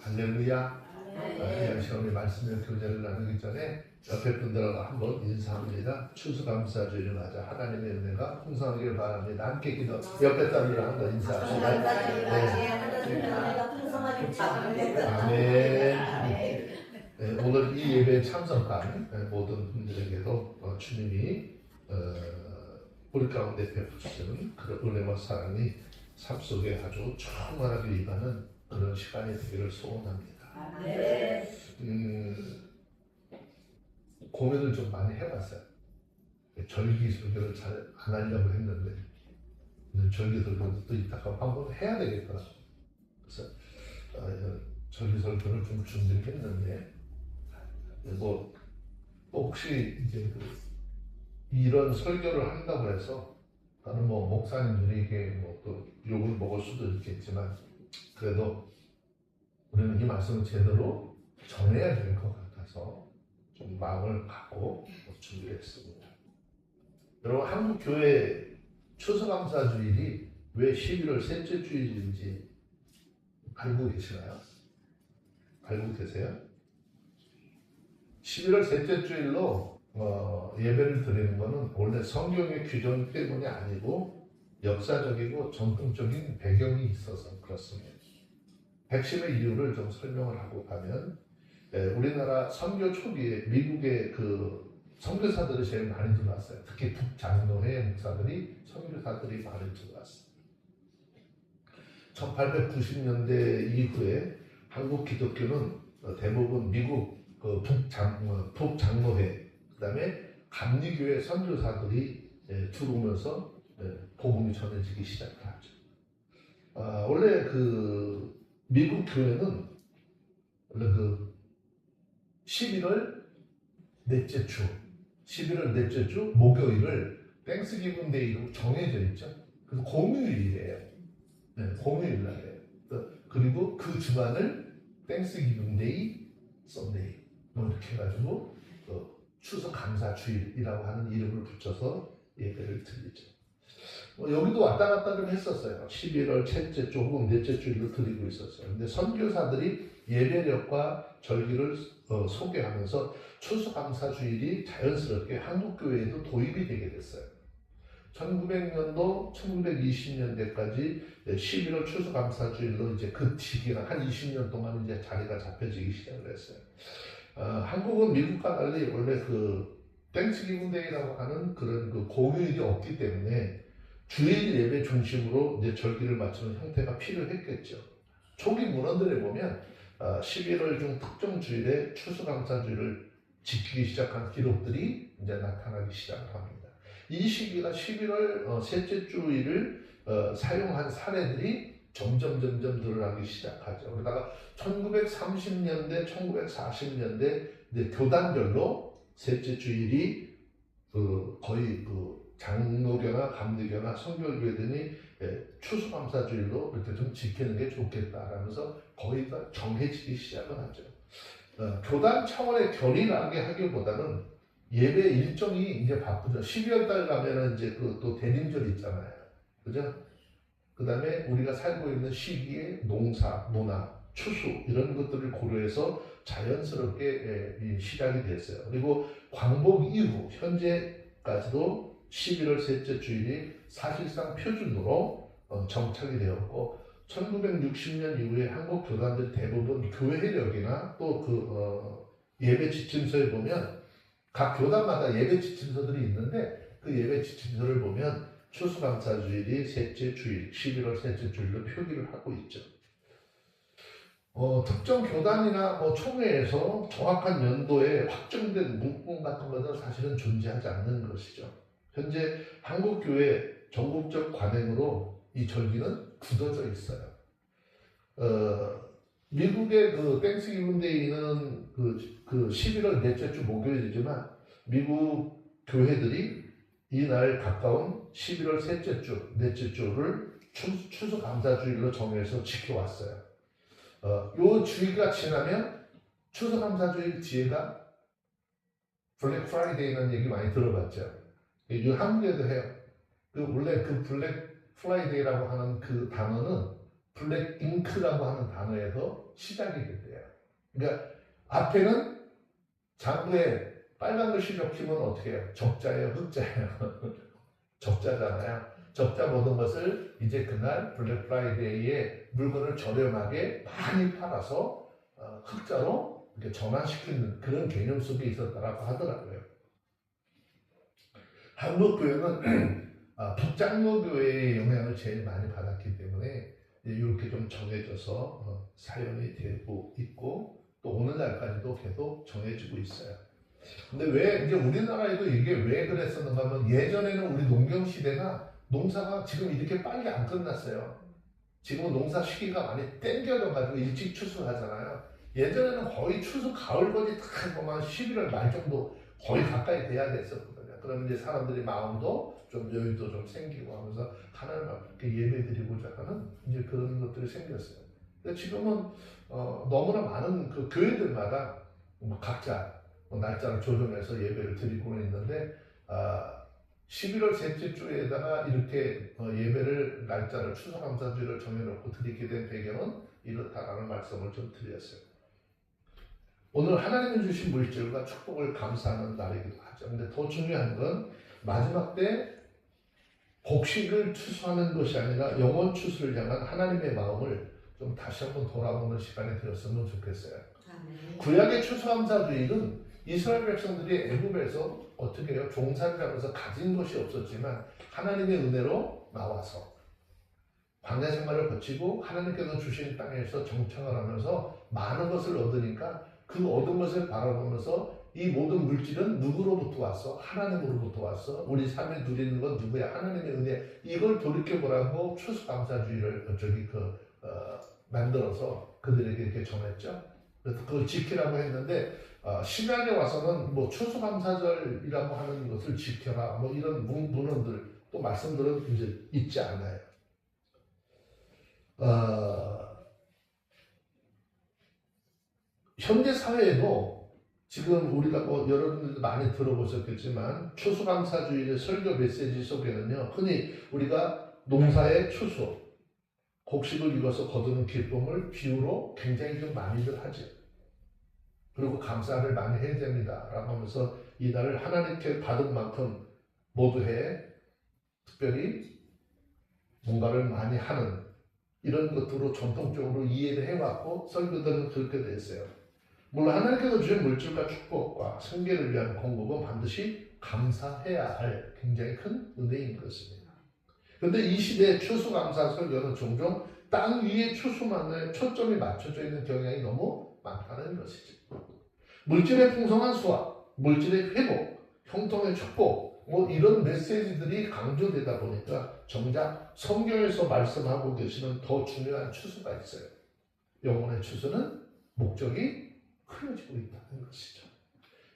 할렐루야. 이 시간에 말씀의 교제를 나누기 전에 옆에 분들하고 한번 인사합니다. 추수감사주일을 맞아 하나님의 은혜가 풍성하길 바랍니다. 함께 기도. 옆에 사람들랑 한번 인사합시다. 아멘. 오늘 이 예배에 참석한 모든 분들에게도 주님이 우리 가운데 베푸시는 그런 은혜와 사랑이 삶 속에 아주 충만하게 임하는 그런 시간이 되기를 소원합니다. 고민을 좀 많이 해봤어요. 절기 설교를 잘 안 하려고 했는데 절기 설교도 또 이따가 한번 해야 되겠더라. 그래서 절기 설교를 좀 준비했는데 뭐 혹시 이제 이런 설교를 한다고 해서 나는 뭐 목사님들에게 뭐 또 욕을 먹을 수도 있겠지만 그래도 우리는 이 말씀을 제대로 전해야 될 것 같아서 좀 마음을 갖고 준비했습니다. 여러분, 한국 교회 추수감사주일이 왜 11월 셋째 주일인지 알고 계시나요? 알고 계세요? 11월 셋째 주일로 예배를 드리는 것은 원래 성경의 규정 때문이 아니고 역사적이고 전통적인 배경이 있어서 그렇습니다. 핵심의 이유를 좀 설명을 하고 가면 우리나라 선교 초기에 미국의 그 선교사들이 제일 많이 들어왔어요. 특히 북장로회 목사들이 선교사들이 많이 들어왔어요. 1890년대 이후에 한국 기독교는 대부분 미국 북장로회 그다음에 감리교회 선교사들이 들어오면서 복음이 전해지기 시작하죠. 원래 그 미국 교회는 원래 그 11월 넷째 주 목요일을 땡스기븐 데이로 정해져 있죠. 그래서 공휴일이에요. 공휴일 날이에요. 그리고 그 주간을 땡스기븐 데이, 썬데이 이렇게 해가지고 추수감사주일이라고 하는 이름을 붙여서 예배를 드리죠. 여기도 왔다 갔다 좀 했었어요. 11월 첫째 주 혹은 넷째 주일로 드리고 있었어요. 근데 선교사들이 예배력과 절기를 소개하면서 추수감사주일이 자연스럽게 한국교회에도 도입이 되게 됐어요. 1900년도, 1920년대까지 11월 추수감사주일로 이제 그 시기가 한 20년 동안 이제 자리가 잡혀지기 시작을 했어요. 한국은 미국과 달리 원래 그 땡스기븐 데이라고 하는 그런 그 공휴일이 없기 때문에 주일 예배 중심으로 이제 절기를 맞추는 형태가 필요했겠죠. 초기 문헌들에 보면 11월 중 특정 주일에 추수감사주일을 지키기 시작한 기록들이 이제 나타나기 시작을 합니다. 이 시기가 11월 셋째 주일을 사용한 사례들이 점점 늘어나기 시작하죠. 그러다가 1930년대, 1940년대 이제 교단별로 셋째 주일이 거의 장로교나 감리교나 성결교회들이 추수감사주일로 이렇게 좀 지키는 게 좋겠다라면서 거의 다 정해지기 시작을 하죠. 교단 차원의 결의라게 하기보다는 예배 일정이 이제 바쁘죠. 12월 달 가면은 이제 또 대림절 있잖아요. 그죠? 그 다음에 우리가 살고 있는 시기에 농사, 문화, 추수 이런 것들을 고려해서 자연스럽게 시작이 됐어요. 그리고 광복 이후 현재까지도 11월 셋째 주일이 사실상 표준으로 정착이 되었고 1960년 이후에 한국 교단들 대부분 교회력이나 또 예배 지침서에 보면 각 교단마다 예배 지침서들이 있는데 그 예배 지침서를 보면 추수감사주일이 셋째 주일, 11월 셋째 주일로 표기를 하고 있죠. 특정 교단이나 총회에서 정확한 연도에 확정된 문구 같은 것은 사실은 존재하지 않는 것이죠. 현재 한국교회 전국적 관행으로 이 절기는 굳어져 있어요. 미국의 그 땡스기븐 데이는 그 11월 넷째 주 목요일이지만 미국 교회들이 이날 가까운 11월 셋째 주, 넷째 주를 추수감사주일로 정해서 지켜왔어요. 요 주기가 지나면 추수감사주일 뒤에가 블랙 프라이데이라는 얘기 많이 들어봤죠. 이 한국에도 해요. 원래 그 블랙 프라이데이라고 하는 그 단어는 블랙 잉크라고 하는 단어에서 시작이 됐대요. 그러니까 앞에는 장부에 빨간 글씨 적히면 어떻게 해요? 적자예요, 흑자예요? 적자잖아요. 적자 모든 것을 이제 그날 블랙 프라이데이에 물건을 저렴하게 많이 팔아서 흑자로 이렇게 전환시키는 그런 개념 속에 있었다라고 하더라고요. 한국 교회는 북장로 교회의 영향을 제일 많이 받았기 때문에 이렇게 좀 정해져서 사용이 되고 있고 또 오늘날까지도 계속 정해지고 있어요. 근데 왜 이제 우리나라에도 이게 왜 그랬었는가 하면 예전에는 우리 농경 시대가 농사가 지금 이렇게 빨리 안 끝났어요. 지금은 농사 시기가 많이 땡겨져 가지고 일찍 추수하잖아요. 예전에는 거의 추수 가을까지 다 보면 11월 말 정도 거의 가까이 돼야 됐었거든요. 그러면 이제 사람들이 마음도 좀 여유도 좀 생기고 하면서 하나님 앞에 예배 드리고자 하는 이제 그런 것들이 생겼어요. 근데 지금은 너무나 많은 그 교회들마다 각자 날짜를 조정해서 예배를 드리고 있는데 11월 셋째 주에다가 이렇게 예배를 날짜를 추수감사주일을 정해놓고 드리게 된 배경은 이렇다라는 말씀을 좀 드렸어요. 오늘 하나님이 주신 물질과 축복을 감사하는 날이기도 하죠. 근데 더 중요한 건 마지막 때 곡식을 추수하는 것이 아니라 영원 추수를 향한 하나님의 마음을 좀 다시 한번 돌아보는 시간이 되었으면 좋겠어요. 구약의 추수감사주일은 이스라엘 백성들이 애굽에서 어떻게 해요? 종살이를 하면서 가진 것이 없었지만 하나님의 은혜로 나와서 광야 생활을 거치고 하나님께서 주신 땅에서 정착을 하면서 많은 것을 얻으니까 그 얻은 것을 바라보면서 이 모든 물질은 누구로부터 왔어? 하나님으로부터 왔어. 우리 삶에 누리는 건 누구야? 하나님의 은혜. 이걸 돌이켜보라고 추수감사주의를 만들어서 그들에게 이렇게 전했죠. 그래서 그걸 지키라고 했는데 신약에 와서는 뭐 추수감사절이라고 하는 것을 지켜라 뭐 이런 문헌들 또 말씀들은 이제 있지 않아요. 현대 사회에도 지금 우리가 뭐 여러분들도 많이 들어보셨겠지만 추수감사주일의 설교 메시지 속에는요 흔히 우리가 농사의 추수 곡식을 입어서 거두는 기쁨을 비유로 굉장히 좀 많이들 하죠. 그리고 감사를 많이 해야 됩니다 라고 하면서 이날을 하나님께 받은 만큼 모두 해 특별히 뭔가를 많이 하는 이런 것들로 전통적으로 이해를 해왔고 설교들은 그렇게 됐어요. 물론 하나님께서 주신 물질과 축복과 생계를 위한 공급은 반드시 감사해야 할 굉장히 큰 은혜인 것입니다. 그런데 이 시대의 추수감사 설교는 종종 땅 위의 추수만에 초점이 맞춰져 있는 경향이 너무 많다는 것이죠. 물질의 풍성한 수확, 물질의 회복, 형통의 축복 뭐 이런 메시지들이 강조되다 보니까 정작 성경에서 말씀하고 계시는 더 중요한 추수가 있어요. 영혼의 추수는 목적이 흐려지고 있다는 것이죠.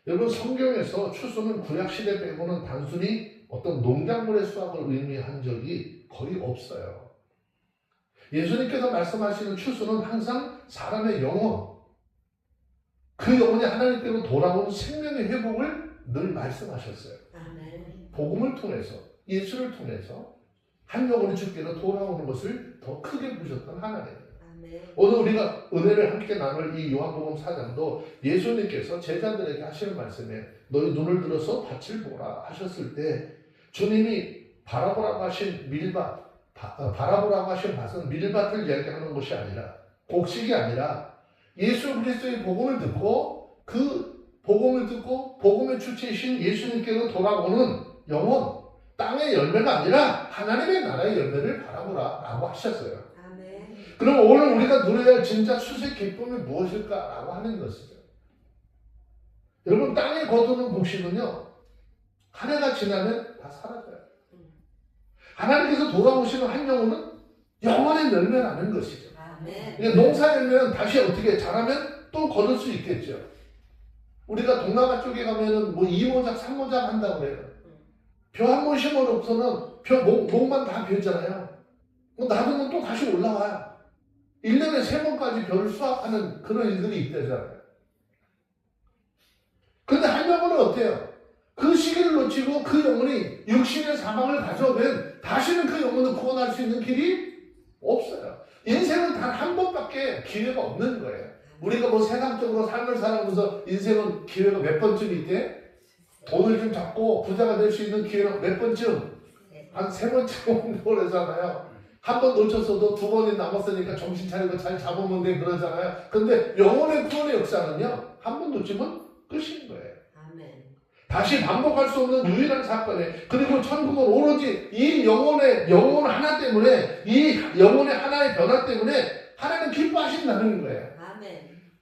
여러분 성경에서 추수는 구약시대 빼고는 단순히 어떤 농작물의 수확을 의미한 적이 거의 없어요. 예수님께서 말씀하시는 추수는 항상 사람의 영혼, 그 영혼이 하나님께로 돌아오는 생명의 회복을 늘 말씀하셨어요. 복음을 통해서, 예수를 통해서 한 영혼이 주께로 돌아오는 것을 더 크게 보셨던 하나님. 오늘 우리가 은혜를 함께 나눌 이 요한복음 4장도 예수님께서 제자들에게 하시는 말씀에 너희 눈을 들어서 밭을 보라 하셨을 때 주님이 바라보라고 하신 바라보라고 하신 밭은 밀밭을 이야기하는 것이 아니라 곡식이 아니라 예수 그리스도의 복음을 듣고 그 복음을 듣고 복음의 주체이신 예수님께로 돌아오는 영혼, 땅의 열매가 아니라 하나님의 나라의 열매를 바라보라라고 하셨어요. 그럼 오늘 우리가 누려야 할 진짜 수색 기쁨이 무엇일까라고 하는 것이죠. 여러분 땅에 거두는 곡식은요 한 해가 지나면 다 사라져요. 하나님께서 돌아오시는 한 영혼은 영원의 열매라는 것이죠. 그러니까 농사 열매는 다시 어떻게 자라면 또 거둘 수 있겠죠. 우리가 동남아 쪽에 가면은 뭐 2모작 3모작 한다고 그래요. 벼 한 번 심어놓고서는 목만 다 벼잖아요. 놔두면 또 다시 올라와요. 1년에 3번까지 벼를 수확하는 그런 일들이 있대잖아요. 그런데 한 영혼은 어때요? 그 시기를 놓치고 그 영혼이 육신의 사망을 가져오면 다시는 그 영혼을 구원할 수 있는 길이 없어요. 인생은 단 한 번밖에 기회가 없는 거예요. 우리가 뭐 세상적으로 삶을 살아가면서 인생은 기회가 몇 번쯤 있대? 돈을 좀 잡고 부자가 될 수 있는 기회는 몇 번쯤? 한 3번쯤 오는 거잖아요. 한 번 놓쳤어도 2번이 남았으니까 정신 차리고 잘 잡으면 돼 그러잖아요. 근데 영혼의 구원의 역사는요, 한 번 놓치면 끝인 거예요. 다시 반복할 수 없는 유일한 사건이에요. 그리고 천국은 오로지 이 영혼 하나 때문에, 이 영혼의 하나의 변화 때문에 하나님 기뻐하신다는 거예요.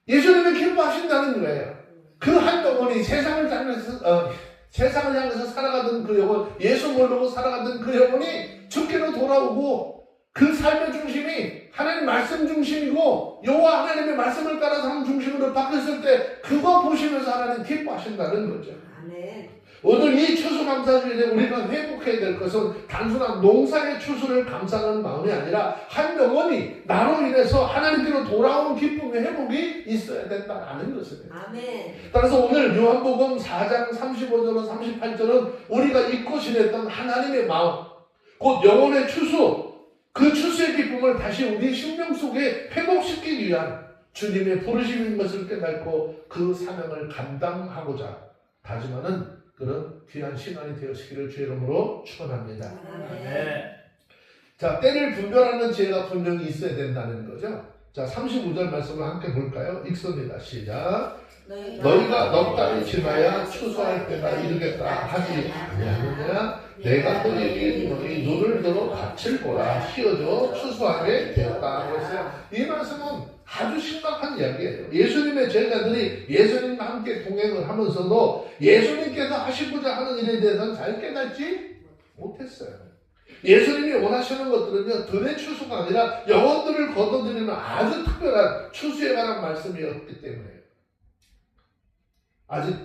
예수님이 기뻐하신다는 거예요. 그 한 영혼이 세상을 향해서 살아가던 그 영혼, 예수 모르고 살아가던 그 영혼이 주께로 돌아오고 그 삶의 중심이 하나님 말씀 중심이고 여호와 하나님의 말씀을 따라서 하는 중심으로 바뀌었을 때 그거 보시면서 하나님 기뻐하신다는 거죠. 오늘 이 추수감사주일에 우리가 회복해야 될 것은 단순한 농사의 추수를 감사하는 마음이 아니라 한 영혼이 나로 인해서 하나님께로 돌아오는 기쁨의 회복이 있어야 된다는 것입니다. 따라서 오늘 요한복음 4장 35절로 38절은 우리가 잊고 지냈던 하나님의 마음, 곧 영혼의 추수, 그 추수의 기쁨을 다시 우리 심령 속에 회복시키기 위한 주님의 부르심인 것을 깨닫고 그 사명을 감당하고자 다짐하는 그런 귀한 시간이 되었기를 주의 이름으로 축원합니다. 자, 때를 분별하는 지혜가 분명히 있어야 된다는 거죠. 자, 35절 말씀을 함께 볼까요? 읽습니다. 시작. 너희가 넉 달이 지나야 추수할 때가 이르겠다 하지 아니하느냐? 내가 너희에게 너희 눈을 들어 밭을 보라 휘어져 추수하게 되었다 그랬어요. 이 말씀은 아주 심각한 이야기예요. 예수님의 제자들이 예수님과 함께 동행을 하면서도 예수님께서 하시고자 하는 일에 대해서는 잘 깨닫지 못했어요. 예수님이 원하시는 것들은요, 들의 추수가 아니라 영혼들을 거둬들이는 아주 특별한 추수에 관한 말씀이었기 때문에 아직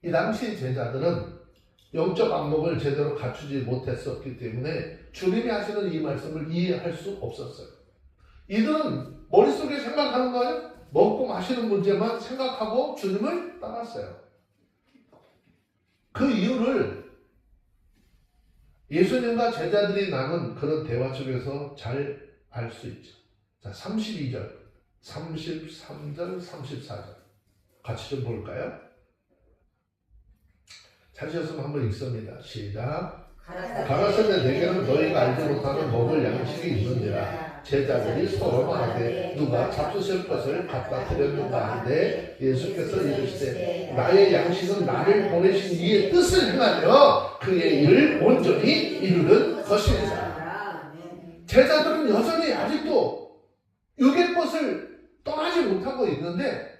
이 당시 제자들은 영적 안목을 제대로 갖추지 못했었기 때문에 주님이 하시는 이 말씀을 이해할 수 없었어요. 이들은 머릿속에 생각하는 거예요. 먹고 마시는 문제만 생각하고 주님을 따랐어요. 그 이유를 예수님과 제자들이 나눈 그런 대화 속에서 잘 알 수 있죠. 자, 32절, 33절, 34절 같이 좀 볼까요? 찾으셨으면 한번 읽습니다. 시작. 가라사대 내게는 너희가 알지 못하는 먹을 양식이 있느니라. 제자들이 서로 말하되 누가 잡수실 것을 갖다 드렸는가 하는데 예수께서 이르시되 나의 양식은 나를 보내신 이의 뜻을 행하며 그의 일을 온전히 이루는 것입니다. 제자들은 여전히 아직도 육의 것을 떠나지 못하고 있는데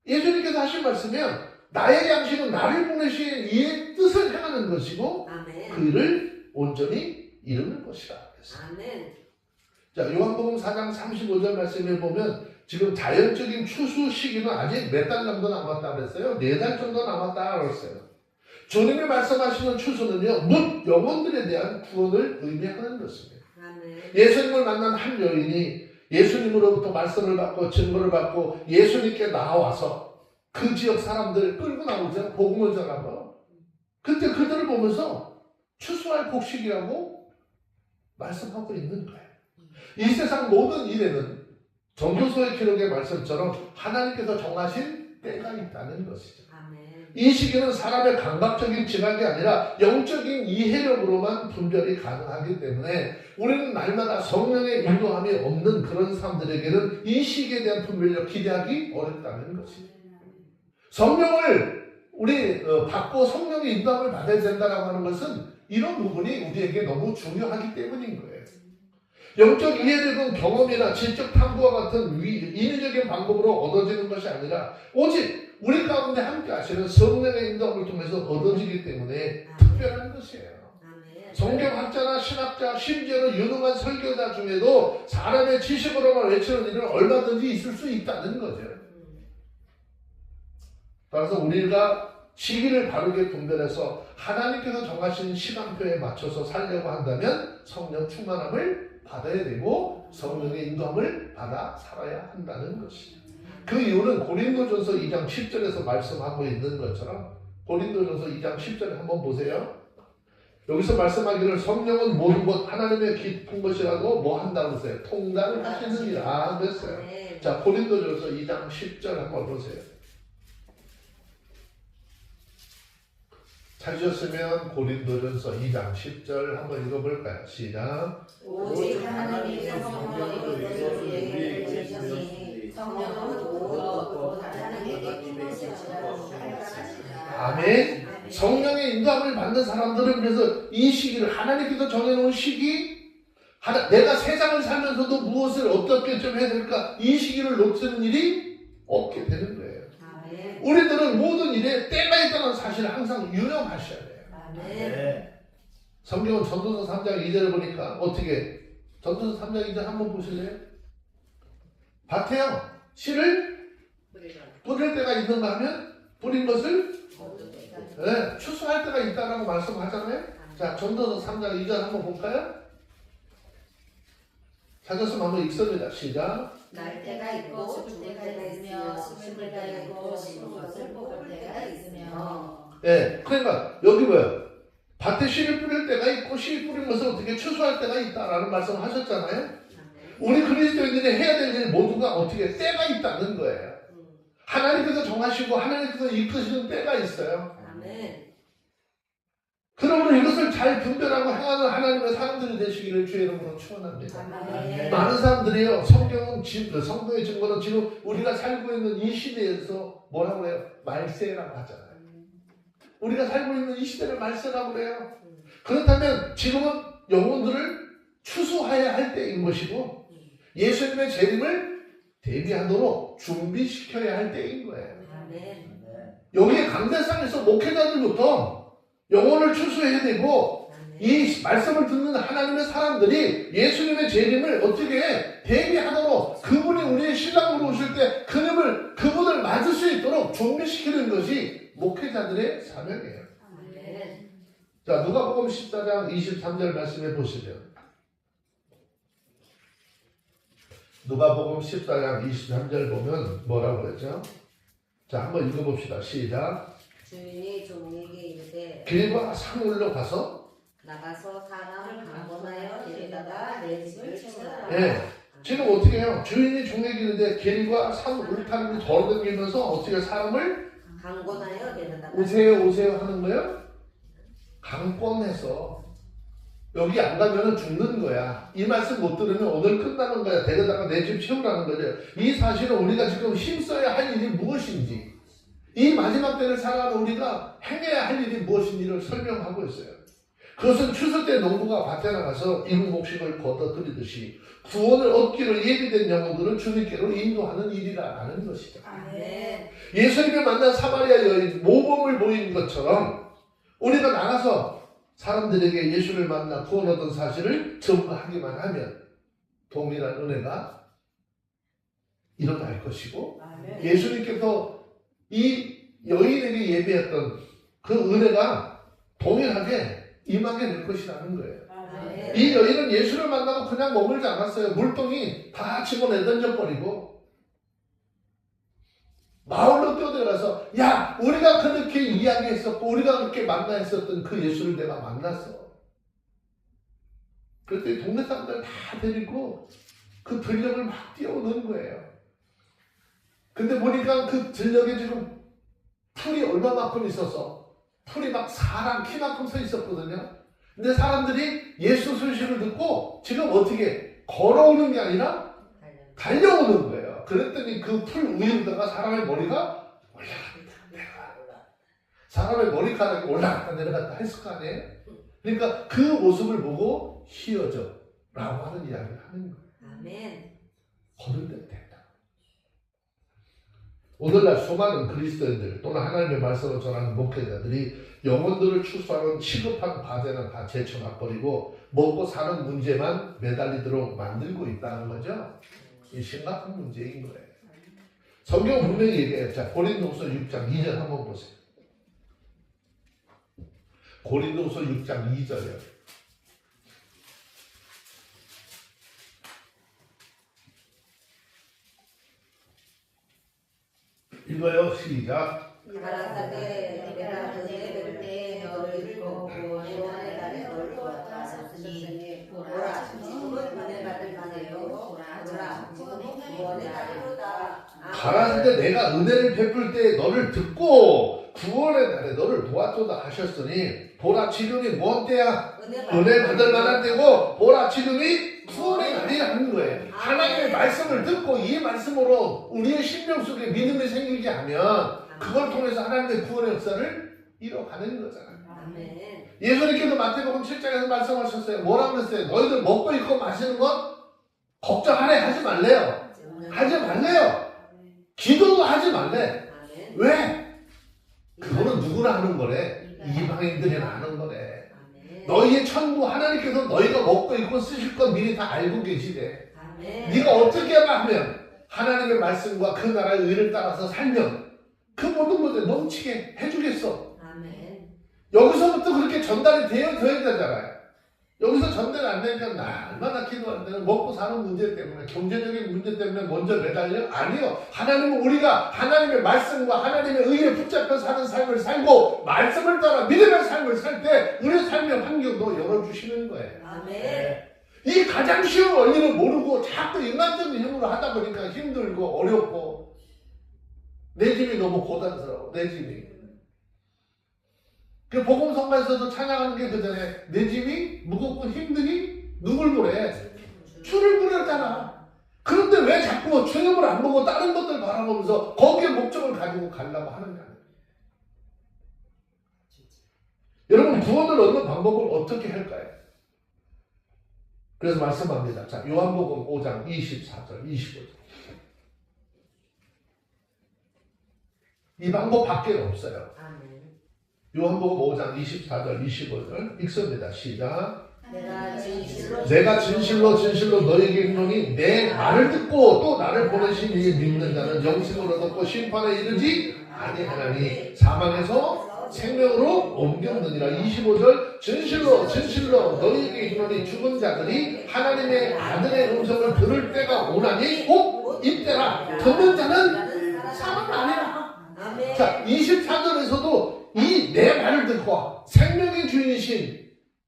예수님께서 하신 말씀은 나의 양식은 나를 보내신 이의 뜻을 행하는 것이고 그 일을 온전히 이루는 것이다. 자, 요한복음 4장 35절 말씀에 보면 지금 자연적인 추수 시기는 아직 몇 달 정도 남았다 그랬어요. 4달 정도 남았다 그랬어요. 주님이 말씀하시는 추수는요, 묻 영혼들에 대한 구원을 의미하는 것입니다. 예수님을 만난 한 여인이 예수님으로부터 말씀을 받고 증거를 받고 예수님께 나와서 그 지역 사람들 끌고 나오죠. 복음을 전하고. 그때 그들을 보면서 추수할 곡식이라고 말씀하고 있는 거예요. 이 세상 모든 일에는 전도서의 기록의 말씀처럼 하나님께서 정하신 때가 있다는 것이죠. 이 시기는 사람의 감각적인 지각이 아니라 영적인 이해력으로만 분별이 가능하기 때문에 우리는 날마다 성령의 인도함이 없는 그런 사람들에게는 이 시기에 대한 분별력 기대하기 어렵다는 것이죠. 성령을 우리 받고 성령의 인도함을 받아야 된다고 하는 것은 이런 부분이 우리에게 너무 중요하기 때문인 거예요. 영적 이해력은 경험이나 지적 탐구와 같은 인위적인 방법으로 얻어지는 것이 아니라 오직 우리 가운데 함께 하시는 성령의 인도함을 통해서 얻어지기 때문에 특별한 것이에요. 성경학자나 신학자, 심지어는 유능한 설교자 중에도 사람의 지식으로만 외치는 일은 얼마든지 있을 수 있다는 거죠. 따라서 우리가 시기를 바르게 분별해서 하나님께서 정하신 시간표에 맞춰서 살려고 한다면 성령 충만함을 받아야 되고 성령의 인도함을 받아 살아야 한다는 것이죠. 그 이유는 고린도전서 2장 10절에서 말씀하고 있는 것처럼 고린도전서 2장 10절에 한번 보세요. 여기서 말씀하기를 성령은 모든 것 하나님의 깊은 것이라도 뭐 한다고 했어요? 통달을 하시느니라 그랬어요. 자, 고린도전서 2장 10절 한번 보세요. 찾으셨으면 고린도전서 2장 10절 한번 읽어볼까요? 시작. 오직 하나님의 성령으로 우리에게 주셨으니 성령은 모든 것도 하나님에게 준 것이라고 하시니라. 아멘. 성령의 인도함을 받는 사람들은 그래서 이 시기를 하나님께서 정해놓은 시기, 내가 세상을 살면서도 무엇을 어떻게 좀 해야 될까, 이 시기를 놓치는 일이 없게 되는 거예요. 우리들은 모든 일에 때가 있다는 사실을 항상 유념하셔야 돼요. 성경은 전도서 3장 2절을 보니까 어떻게, 전도서 3장 2절 한번 보실래요? 밭에요 씨를 뿌릴 때가 있는가 하면 뿌린 것을 추수할 때가 있다라고 말씀하잖아요. 자, 전도서 3장 2절 한번 볼까요? 찾았으면 한번 읽습니다. 시작. 날 때가 있고 죽을 때가 있으며 심을 때가 있고 심은 것을 뽑을 때가 있으며. 예, 그러니까 여기 뭐예요? 밭에 씨를 뿌릴 때가 있고 씨 뿌린 것을 어떻게 추수할 때가 있다라는 말씀을 하셨잖아요. 우리 그리스도인들이 해야 될 일 모두가 어떻게 때가 있다는 거예요. 하나님께서 정하시고 하나님께서 이끄시는 때가 있어요. 그러므로 이것을 잘 분별하고 행하는 하나님의 사람들이 되시기를 주의 이름으로 축원합니다. 많은 사람들이요, 성경의 증거는 지금 우리가 살고 있는 이 시대에서 뭐라고 해요? 말세라고 하잖아요. 우리가 살고 있는 이 시대를 말세라고 해요. 그렇다면 지금은 영혼들을 추수해야 할 때인 것이고 예수님의 재림을 대비하도록 준비시켜야 할 때인 거예요. 여기에 강대상에서 목회자들부터 영혼을 추수해야 되고 이 말씀을 듣는 하나님의 사람들이 예수님의 재림을 어떻게 대비하도록 그분이 우리의 신랑으로 오실 때 그분을 맞을 수 있도록 준비시키는 것이 목회자들의 사명이에요. 자, 누가복음 14장 23절 말씀해 보시면, 누가복음 14장 23절 보면 뭐라고 그랬죠? 자, 한번 읽어봅시다. 시작. 주인이 종에게 이르되 길과 산울로 가서 나가서 사람을 강권하여 데려다가 내 집을 채우라. 예, 지금 어떻게 해요? 주인이 종에게 이르되 길과 산 울타리를 걸어다니면서 어떻게 사람을 강권하여 데려다가 오세요 하는 거예요? 강권해서 여기 안 가면 죽는 거야. 이 말씀 못 들으면 오늘 끝나는 거야. 데려다가 내 집 채우라는 거죠. 이 사실은 우리가 지금 힘써야 할 일이 무엇인지, 이 마지막 때를 살아가는 우리가 행해야 할 일이 무엇인지를 설명하고 있어요. 그것은 추수 때 농부가 밭에 나가서 이국 목식을 걷어들이듯이 구원을 얻기를 예비된 영혼들을 주님께로 인도하는 일이라는 것이죠. 예수님을 만난 사마리아 여인 모범을 보인 것처럼 우리가 나가서 사람들에게 예수를 만나 구원 얻은 사실을 전파하기만 하면 동일한 은혜가 일어날 것이고, 예수님께서 이 여인에게 예비했던 그 은혜가 동일하게 임하게 될 것이라는 거예요. 이 여인은 예수를 만나고 그냥 머물지 않았어요. 물동이 다 집어내던져 버리고 마을로 뛰어들어가서, 야, 우리가 그렇게 이야기했었고 우리가 그렇게 만나 했었던 그 예수를 내가 만났어. 그랬더니 동네 사람들 다 데리고 그 들녘을 막 뛰어오는 거예요. 근데 보니까 그 들녘에 지금 풀이 얼마만큼 있어서 풀이 막 사람 키만큼 서 있었거든요. 근데 사람들이 예수 소식을 듣고 지금 어떻게 걸어오는 게 아니라 달려오는 거예요. 그랬더니 그 풀 위에다가 사람의 머리가 올라갔다 내려갔다, 사람의 머리카락이 올라갔다 내려갔다 했을 거 아니에요. 그러니까 그 모습을 보고 희어져 라고 하는 이야기를 하는 거예요. 거듭된 됐다. 오늘날 수많은 그리스도인들 또는 하나님의 말씀을 전하는 목회자들이 영혼들을 추수하는 시급한 과제는 다 제쳐놔버리고 먹고 사는 문제만 매달리도록 만들고 있다는 거죠. 이 심각한 문제인 거예요. 성경 분명히 얘기해요. 자, 고린도후서 6장 2절 한번 보세요. 고린도후서 6장 2절이요. 읽어요. 시작. 가라사대 내가 너희에게 볼 때 밤에 너를 듣고 구원의 날에 너를 보았다 하셨으니 보라 지금은 은혜 받을 만해요. 보라 지금은 구원의 날이로다. 가라는데 내가 은혜를 베풀 때 너를 듣고 구원의 날에 너를 보았도다 하셨으니 보라 지금이 뭔 때야? 은혜 받을 만한 때고 보라 지금이 구원의 날이라는 거예요. 하나님의 말씀을 듣고 이 말씀으로 우리의 심령 속에 믿음이 생기게 하면 그걸 통해서 하나님의 구원의 역사를 이뤄가는 거잖아요. 아멘. 예수님께서 마태복음 7장에서 말씀하셨어요. 뭐라고 그랬어요? 너희들 먹고 입고 마시는 것 걱정하래 하지 말래요. 하지 말래요. 기도도 하지 말래. 아멘. 왜? 그거는 누구나 하는 거래. 이방인들이나 하는 거래. 아멘. 너희의 천부 하나님께서 너희가 먹고 입고 쓰실 건 미리 다 알고 계시대. 아멘. 네가 어떻게만 하면 하나님의 말씀과 그 나라의 의를 따라서 살면 그 모든 것에 넘치게 해주겠어. 아멘. 여기서부터 그렇게 전달이 되어야 되잖아요. 여기서 전달이 안 되니까 나 얼마나 기도하는데 먹고 사는 문제 때문에 경제적인 문제 때문에 먼저 매달려? 아니요. 하나님은 우리가 하나님의 말씀과 하나님의 의에 붙잡혀 사는 삶을 살고 말씀을 따라 믿음의 삶을 살 때 우리 삶의 환경도 열어주시는 거예요. 아멘. 이 가장 쉬운 원리를 모르고 자꾸 인간적인 힘으로 하다 보니까 힘들고 어렵고 내 집이 너무 고단스러워. 내 집이. 그 복음 성가에서도 찬양하는 게 그전에 내 집이 무겁고 힘드니 누굴 보래? 주를 부렸잖아. 그런데 왜 자꾸 주님을 안 보고 다른 것들 바라보면서 거기에 목적을 가지고 가려고 하느냐. 여러분 구원을 얻는 방법을 어떻게 할까요? 그래서 말씀합니다. 자, 요한복음 5장 24절 25절 이 방법 밖에 없어요. 아멘. 요한복음 5장 24절 25절 읽습니다. 시작. 내가 진실로 너희에게 이르노니 내 말을 듣고 또 나를 보내신 이에 믿는 자는 영생을 얻었고 심판에 이르지 아니하나니 사망에서 생명으로 옮겼느니라. 25절 진실로 너희에게 이르노니 죽은 자들이 하나님의 아들의 음성을 들을 때가 오나니 곧 이때라. 듣는 자는 사망 아니라. 아멘. 자, 24절에서도 이 내 말을 듣고 생명의 주인이신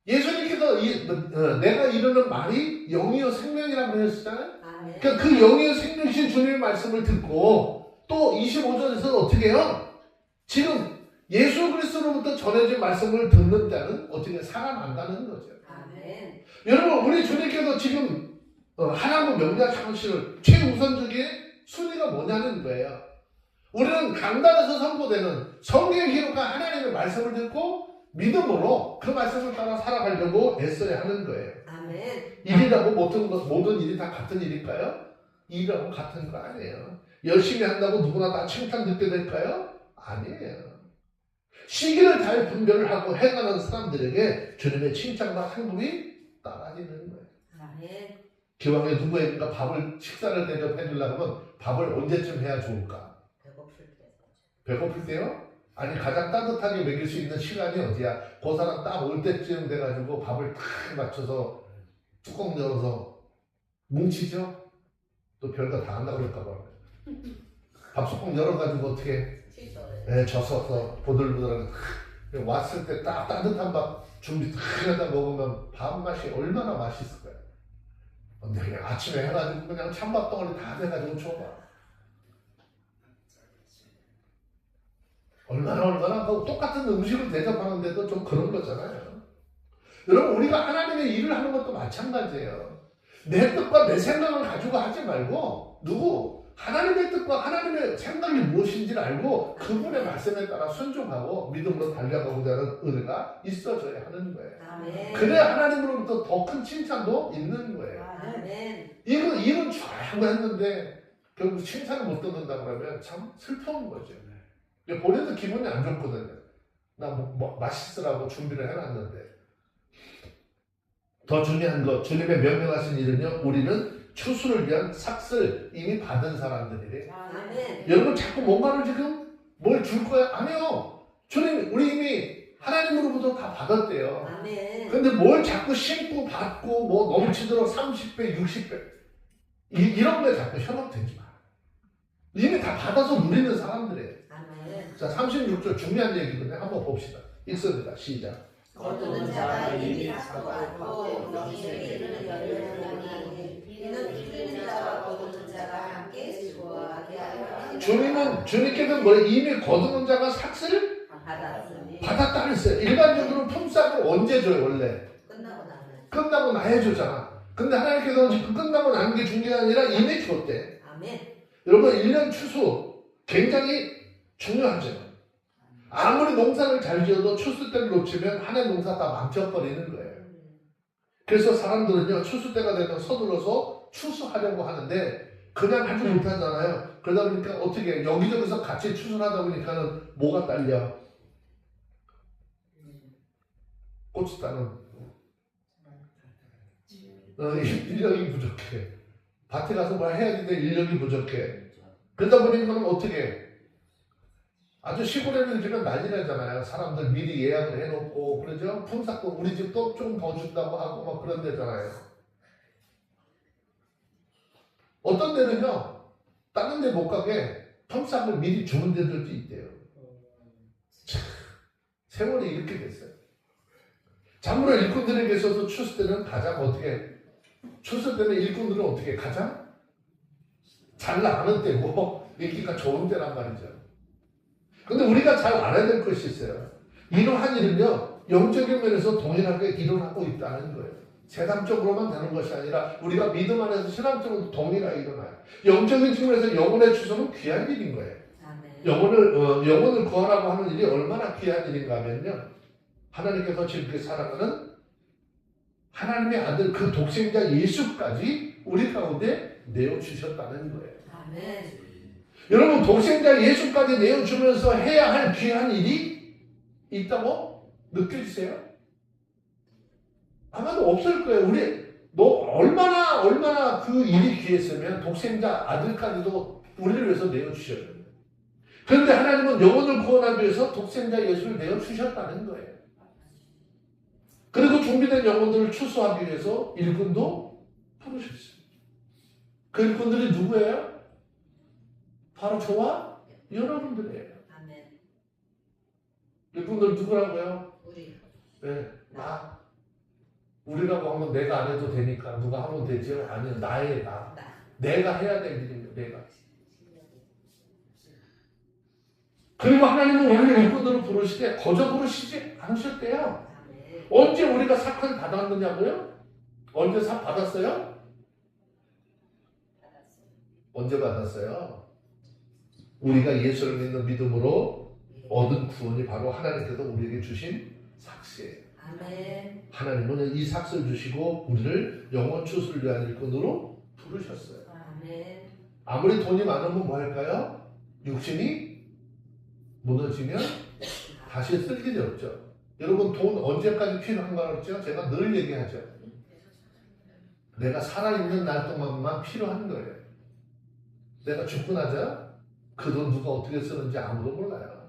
예수님께서 내가 이르는 말이 영이요 생명이라고 하셨잖아요. 아멘. 그러니까 그 영이요 생명이신 주님의 말씀을 듣고 또 25절에서는 어떻게 해요? 지금 예수 그리스도로부터 전해진 말씀을 듣는 자는 어떻게 살아난다는 거죠. 아멘. 여러분 우리 주님께서 지금 하나님의 명령 창시를 최우선적인 순위가 뭐냐는 거예요. 우리는 강단에서 선포되는 성경의 기록과 하나님의 말씀을 듣고 믿음으로 그 말씀을 따라 살아가려고 애써야 하는 거예요. 아멘. 일이라고 모든 일이 다 같은 일일까요? 일이라고 같은 거 아니에요. 열심히 한다고 누구나 다 칭찬 듣게 될까요? 아니에요. 시기를 잘 분별을 하고 행하는 사람들에게 주님의 칭찬과 상복이 따라지는 거예요. 아멘. 기왕에 누구에게가 식사를 대접해 주려면 밥을 언제쯤 해야 좋을까? 배고플 때요? 아니 가장 따뜻하게 먹일 수 있는 시간이 어디야? 그 사람 딱 올 때쯤 돼가지고 밥을 탁 맞춰서 뚜껑 열어서 뭉치죠? 또 별거 다 한다고 그럴까봐 밥 뚜껑 열어가지고 어떻게 젖어서 보들보들하게 왔을 때 딱 따뜻한 밥 준비 탁 해다 먹으면 밥 맛이 얼마나 맛있을 거야. 근데 그냥 아침에 해가지고 그냥 찬밥 덩어리 다 돼가지고 줘봐. 얼마나 똑같은 음식을 대접하는데도 좀 그런 거잖아요. 여러분 우리가 하나님의 일을 하는 것도 마찬가지예요. 내 뜻과 내 생각을 가지고 하지 말고 하나님의 뜻과 하나님의 생각이 무엇인지를 알고 그분의 말씀에 따라 순종하고 믿음으로 달려가고자 하는 은혜가 있어져야 하는 거예요. 아멘. 그래야 하나님으로부터 더 큰 칭찬도 있는 거예요. 아멘. 일은 잘하고 했는데 결국 칭찬을 못 듣는다 그러면 참 슬퍼운 거죠. 본인도 기분이 안 좋거든요. 나 맛있으라고 준비를 해놨는데. 더 중요한 것, 주님의 명령하신 일은요, 우리는 추수를 위한 삭슬 이미 받은 사람들이래. 아멘. 여러분 자꾸 뭔가를 지금 뭘 줄 거야? 아니요. 주님, 우리 이미 하나님으로부터 다 받았대요. 아멘. 근데 뭘 자꾸 심고 받고 뭐 넘치도록 30배, 60배 이런 거에 자꾸 현혹되지 마. 이미 다 받아서 누리는 사람들이에요. 아멘. 자, 36절 중요한 얘기거든요. 한번 봅시다. 읽습니다. 시작. 거두는 자가 이미 잡고 앓고 너희에게 이르는 열매를 이는 풀리는 자와 거두는 자가 함께 즐거워하게 하려 주님께서 뭐래? 이미 거두는 자가 삭슬을 받았으니 받았다 그랬어요. 일반적으로 품삯을 언제 줘요? 원래 끝나고 나야 주잖아. 근데 하나님께서는 끝나고 나는 게 중요한 게 아니라 이미 줬대. 아멘. 여러분 1년 추수 굉장히 중요하죠. 아무리 농사를 잘 지어도 추수 때를 놓치면 한 해 농사 다 망쳐버리는 거예요. 그래서 사람들은요 추수 때가 되면 서둘러서 추수하려고 하는데 그냥 하지 못하잖아요. 그러다 보니까 어떻게 여기저기서 같이 추수를 하다 보니까는 뭐가 딸려? 고추 따는 인력이 부족해. 밭에 가서 뭘 해야 되는데 인력이 부족해. 그러다 보니까는 어떻게 아주 시골에는 지금 난리 나잖아요. 사람들 미리 예약을 해놓고 그러죠. 품삯도 우리 집도 좀 더 준다고 하고 막 그런 데잖아요. 어떤 데는요 다른 데 못 가게 품삯을 미리 주는 데들도 있대요. 세월이 이렇게 됐어요. 참으로 일꾼들에게서도 추수 때는 가장 어떻게 추수 때는 일꾼들은 어떻게 가장 잘 나가는 때고 인기가 좋은 때란 말이죠. 근데 우리가 잘 알아야 될 것이 있어요. 이러한 일은요 영적인 면에서 동일하게 일어나고 있다는 거예요. 세상적으로만 되는 것이 아니라 우리가 믿음 안에서 신앙적으로 동일하게 일어나요. 영적인 측면에서 영혼의 추수는 귀한 일인 거예요. 영혼을 구하라고 하는 일이 얼마나 귀한 일인가 하면요 하나님께서 지금 살아가는 하나님의 아들 그 독생자 예수까지 우리 가운데 내어주셨다는 거예요. 아멘. 여러분 독생자 예수까지 내어주면서 해야 할 귀한 일이 있다고 느껴지세요? 아마도 없을 거예요. 너 얼마나 그 일이 귀했으면 독생자 아들까지도 우리를 위해서 내어주셨어요. 그런데 하나님은 영혼을 구원하기 위해서 독생자 예수를 내어주셨다는 거예요. 그리고 준비된 영혼들을 추수하기 위해서 일꾼도 부르셨어요. 그 일꾼들이 누구예요? 바로 저와 여러분들이에요. 아멘. 일꾼들 누구라고요? 우리. 네, 우리라고 하면 내가 안 해도 되니까 누가 하면 되죠? 아니요, 나의 나. 내가 해야 될 일입니다. 내가. 그리고 하나님은 우리를 일꾼들을 부르시되 거저 부르시지 않으셨대요. 언제 우리가 삭을 받았느냐고요? 언제 삭 받았어요? 언제 받았어요? 우리가 예수를 믿는 믿음으로 얻은 구원이 바로 하나님께서 우리에게 주신 삭시예요. 아멘. 하나님은 이 삭을 주시고 우리를 영원 추수를 위한 일꾼으로 부르셨어요. 아멘. 아무리 돈이 많으면 뭐 할까요? 육신이 무너지면 다시 쓸 일이 없죠. 여러분 돈 언제까지 필요한가 그랬죠? 제가 늘 얘기하죠. 내가 살아있는 날 동안만 필요한 거예요. 내가 죽고 나자 그 돈 누가 어떻게 쓰는지 아무도 몰라요.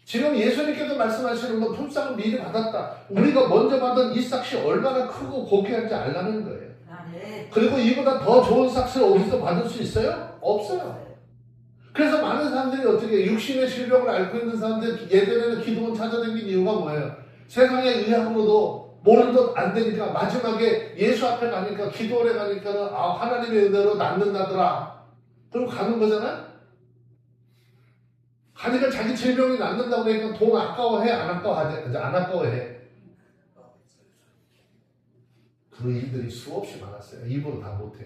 지금 예수님께서 말씀하시는 건 품삯을 미리 받았다. 우리가 먼저 받은 이 삭이 얼마나 크고 고귀한지 알라는 거예요. 그리고 이보다 더 좋은 삭을 어디서 받을 수 있어요? 없어요. 그래서 많은 사람들이 어떻게 육신의 질병을 앓고 있는 사람들 예전에는 기도원 찾아다니는 이유가 뭐예요? 세상의 의학으로도 뭐라도 안 되니까 마지막에 예수 앞에 가니까 기도원에 가니까 하나님의 은혜로 낫는다더라. 그리고 가는 거잖아. 가니까 자기 질병이 낫는다고 하니까 돈 아까워해? 안 아까워하지? 안 아까워해. 그 일들이 수없이 많았어요. 입으로 다 못해.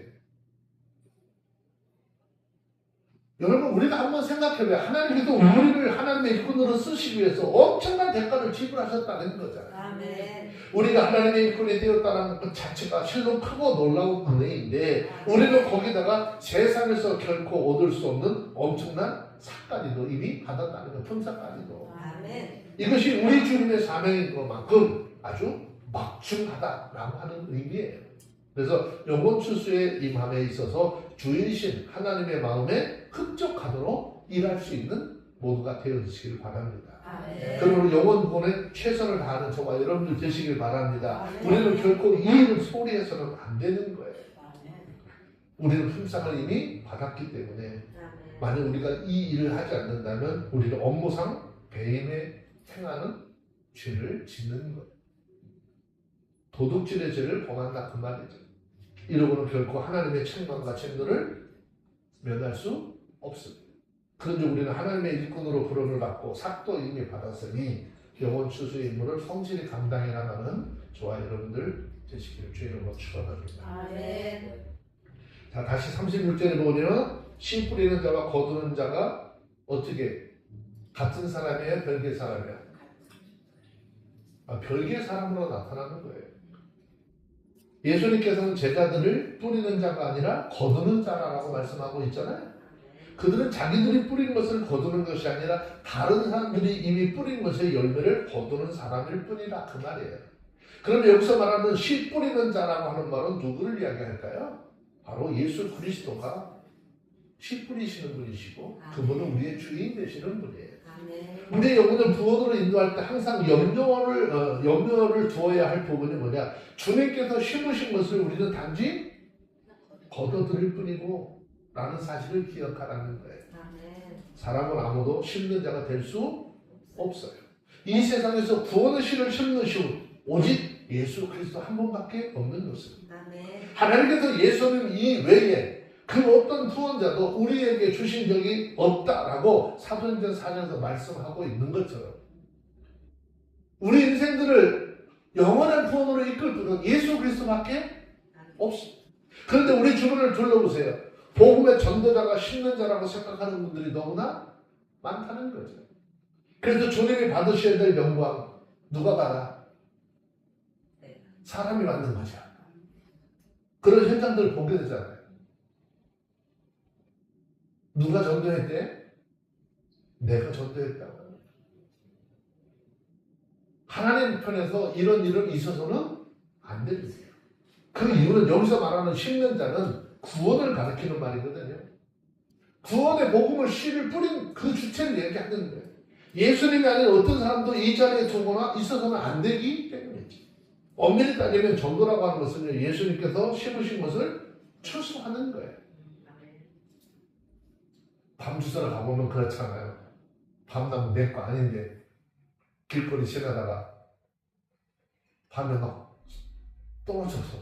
여러분 우리가 한번 생각해봐요. 하나님께서 우리를 하나님의 일꾼으로 쓰시기 위해서 엄청난 대가를 지불하셨다는 거잖아요. 아멘. 우리가 하나님의 일꾼이 되었다는 것 자체가 실로 크고 놀라운 은혜인데 우리는 거기다가 세상에서 결코 얻을 수 없는 엄청난 삭까지도 이미 받았다는 것, 품삯까지도. 아멘. 이것이 우리 주님의 사명인 것만큼 아주 막중하다라고 하는 의미예요. 그래서 영혼 추수의 임함에 있어서 주인신 하나님의 마음에 흡족하도록 일할 수 있는 모두가 되어주시길 바랍니다. 아멘. 그러므로 영혼 구원에 최선을 다하는 저와 여러분들 되시길 바랍니다. 아멘. 우리는 결코 이 일을 소리해서는 안 되는 거예요. 아멘. 우리는 품삯을 이미 받았기 때문에 아멘. 만약 우리가 이 일을 하지 않는다면 우리는 업무상 배임에 행하는 죄를 짓는 것. 도둑질의 죄를 범한다 그 말이죠. 이러고는 결코 하나님의 책망과 책론을 면할 수 없습니다. 그런데 우리는 하나님의 일꾼으로 부름을 받고 삭도 이미 받았으니 영원 추수의 임무를 성실히 감당해 나가는 저와 여러분들 되시기를 주의 이름으로 축원합니다. 아멘. 자, 다시 36절에 보면 씨 뿌리는 자와 거두는 자가 어떻게 같은 사람이에요? 별개의 사람이에요? 별개의 사람으로 나타나는 거예요. 예수님께서는 제자들을 뿌리는 자가 아니라 거두는 자라고 말씀하고 있잖아요. 그들은 자기들이 뿌린 것을 거두는 것이 아니라 다른 사람들이 이미 뿌린 것의 열매를 거두는 사람일 뿐이다 그 말이에요. 그럼 여기서 말하는 씨 뿌리는 자라고 하는 말은 누구를 이야기할까요? 바로 예수 그리스도가 씨 뿌리시는 분이시고 그분은 우리의 주인 되시는 분이에요. 우리의 영혼을 구원으로 인도할 때 항상 염려를 두어야 할 부분이 뭐냐? 주님께서 심으신 것을 우리는 단지 거둬들일 뿐이고 라는 사실을 기억하라는 거예요. 사람은 아무도 심는 자가 될 수 없어요. 이 세상에서 구원의 씨를 심는 신 오직 예수 그리스도 한 분밖에 없는 것입니다. 하나님께서 예수님 이외에 그 어떤 구원자도 우리에게 주신 적이 없다라고 사도행전 4장에서 말씀하고 있는 것처럼 우리 인생들을 영원한 구원으로 이끌 분은 예수 그리스도밖에 없습니다. 그런데 우리 주변을 둘러보세요. 복음의 전도자가 심는 자라고 생각하는 분들이 너무나 많다는 거죠. 그래서 주님이 받으셔야 될 영광 누가 받아? 사람이 받는 거죠. 그런 현장들을 보게 되잖아요. 누가 전도했대? 내가 전도했다고. 하나님 편에서 이런 일은 있어서는 안 됩니다. 그 이유는 여기서 말하는 심는 자는 구원을 가리키는 말이거든요. 구원의 복음을 씨를 뿌린 그 주체를 얘기하는 거예요. 예수님이 아닌 어떤 사람도 이 자리에 두거나 있어서는 안 되기 때문이죠. 엄밀히 따지면 전도라고 하는 것은 예수님께서 심으신 것을 추수하는 거예요. 밤주사를 가보면 그렇잖아요. 밤나무 내 거 아닌데 길거리 지나다가 밤에 막 떨어져서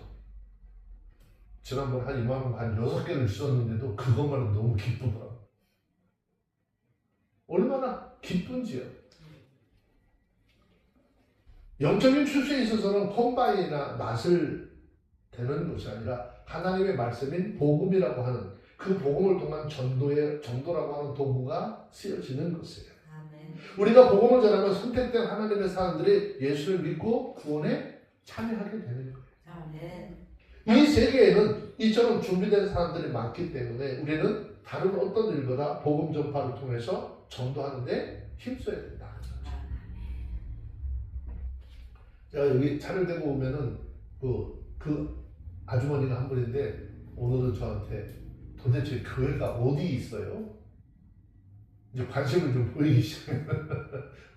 지난번 한 이만큼 한 6개를 주셨는데도 그것만은 너무 기쁘더라고요. 얼마나 기쁜지요. 영적인 추수에 있어서는 콤바인이나 낫을 되는 것이 아니라 하나님의 말씀인 복음이라고 하는 그 복음을 통한 전도라고 하는 도구가 쓰여지는 것이에요. 우리가 복음을 전하면 선택된 하나님의 사람들이 예수를 믿고 구원에 참여하게 되는 거예요. 이 세계에는 이처럼 준비된 사람들이 많기 때문에 우리는 다른 어떤 일보다 복음 전파를 통해서 전도하는 데 힘써야 된다. 제가 여기 차를 대고 오면은 그 아주머니가 한 분인데 오늘은 저한테 도대체 교회가 어디 있어요? 이제 관심을 좀 보이기 시작해요.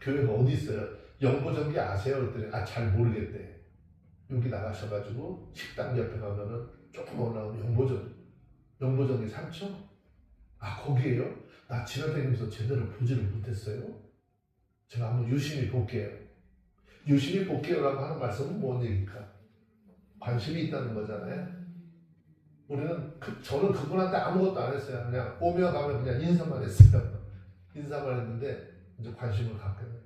교회가 어디 있어요? 영보정기 아세요? 그랬더니 잘 모르겠대. 여기 나가셔가지고 식당 옆에 가면은 조금 올라오면 영보정기 상처? 거기에요? 나 지나다니면서 제대로 보지를 못했어요. 제가 한번 유심히 볼게요. 유심히 볼게요라고 하는 말씀은 뭔 얘기일까? 관심이 있다는 거잖아요. 저는 그분한테 아무것도 안 했어요. 그냥 오며 가며 그냥 인사만 했어요. 인사만 했는데 이제 관심을 갖게 돼요.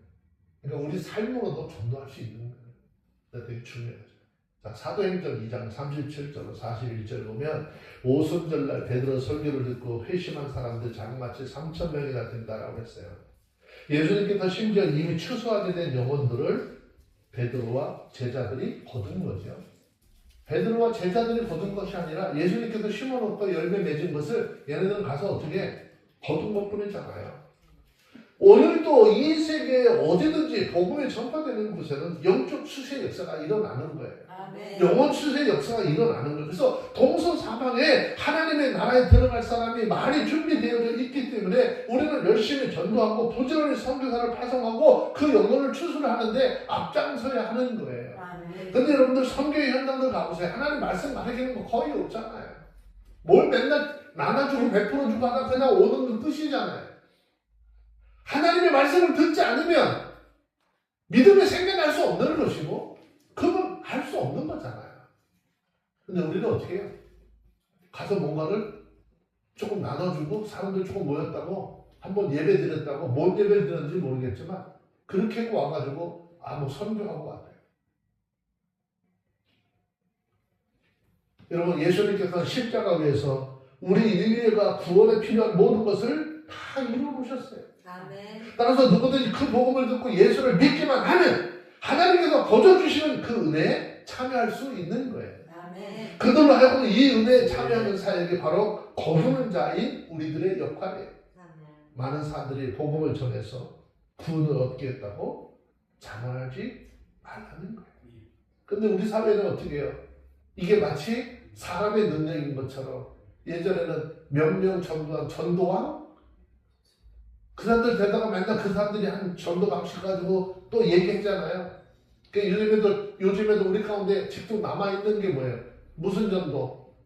그러니까 우리 삶으로도 전도할 수 있는 거예요. 되게 중요하죠. 자, 사도행전 2장 37절 41절을 보면 오순절날 베드로 설교를 듣고 회심한 사람들 장마치 3,000명이나 된다라고 했어요. 예수님께서 심지어 이미 추수하게 된 영혼들을 베드로와 제자들이 거둔 거죠. 베드로와 제자들이 거둔 것이 아니라 예수님께서 심어놓고 열매 맺은 것을 얘네들은 가서 어떻게 거둔 것뿐이잖아요. 오늘도 이 세계에 어디든지 복음이 전파되는 곳에는 영적 추수의 역사가 일어나는 거예요. 영원 추수의 역사가 일어나는 거예요. 그래서 동서사방에 하나님의 나라에 들어갈 사람이 많이 준비되어져 있기 때문에 우리는 열심히 전도하고 부지런히 선교사를 파송하고 그 영혼을 추수를 하는데 앞장서야 하는 거예요. 근데 여러분들 선교의 현장들 가보세요. 하나님 말씀 가르치는 거 거의 없잖아요. 뭘 맨날 나눠주고 베풀어주고 하다 그냥 오는 뜻이잖아요. 하나님의 말씀을 듣지 않으면 믿음이 생겨날 수 없는 것이고 그건 할 수 없는 거잖아요. 근데 우리는 어떻게 해요? 가서 뭔가를 조금 나눠주고 사람들 조금 모였다고 한번 예배 드렸다고 뭔 예배를 드렸는지 모르겠지만 그렇게 하고 와가지고 뭐 선교하고 왔대요. 여러분 예수님께서는 십자가 위에서 우리 인류가 구원에 필요한 모든 것을 다 이루어놓으셨어요. 아멘. 따라서 누구든지 그 복음을 듣고 예수를 믿기만 하면 하나님께서 거저주시는 그 은혜에 참여할 수 있는 거예요. 아멘. 그들로 하여금 이 은혜에 참여하는 사역이 바로 거두는 자인 우리들의 역할이에요. 아멘. 많은 사람들이 복음을 전해서 구원을 얻게 했다고 자만하지 말라는 거예요. 근데 우리 사회는 어떻게 해요? 이게 마치 사람의 능력인 것처럼 예전에는 몇 명 전도한 전도왕? 그 사람들 되다가 맨날 그 사람들이 한 전도 방식 가지고 또 얘기했잖아요. 그러니까 요즘에도 우리 가운데 직접 남아있는 게 뭐예요? 무슨 전도?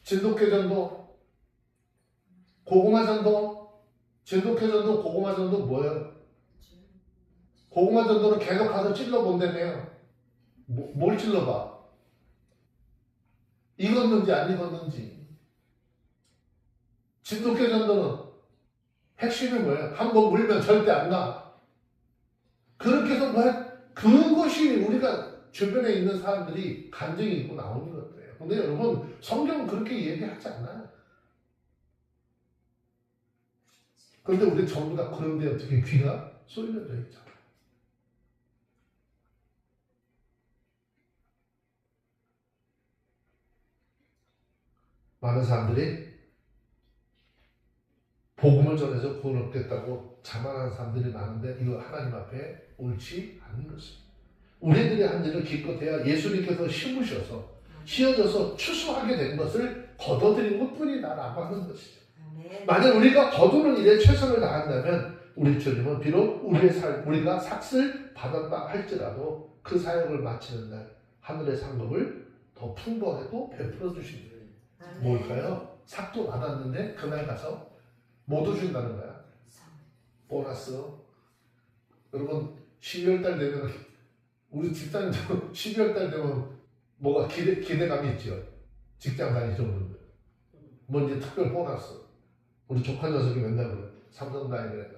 진돗개 전도? 고구마 전도? 진돗개 전도, 고구마 전도 뭐예요? 고구마 전도는 계속 가서 찔러본다며요. 뭘 찔러봐? 익었는지 안 익었는지. 진돗개 전도는 핵심이 뭐예요? 한번 물면 절대 안 나. 그렇게 해서 그것이 우리가 주변에 있는 사람들이 감정이 있고 나오는 것들이에요. 근데 여러분 성경은 그렇게 얘기하지 않아요. 그런데 우리 전부 다 그런데 어떻게 귀가 쏠려져 있잖아요. 많은 사람들이 복음을 전해서 구원 얻겠다고 자만한 사람들이 많은데 이거 하나님 앞에 옳지 않은 것입니다. 우리들이 한 일을 기껏해야 예수님께서 심으셔서 씌어져서 추수하게 된 것을 거둬들인 것뿐이다라고 하는 것이죠. 아멘. 만약 우리가 거두는 일에 최선을 다한다면 우리 주님은 비록 우리가 삭슬 받았다 할지라도 그 사역을 마치는 날 하늘의 상급을 더 풍부하게도 베풀어 주십니다. 아멘. 뭘까요? 삭도 받았는데 그날 가서 모두 준다는 거야. 보너스. 여러분 12월달 되면 우리 직장인도 12월달 되면 뭐가 기대감이 있죠. 직장 다니시는 분들. 뭐 이제 특별 보너스. 우리 조카 녀석이 맨날 그래. 삼성 다니는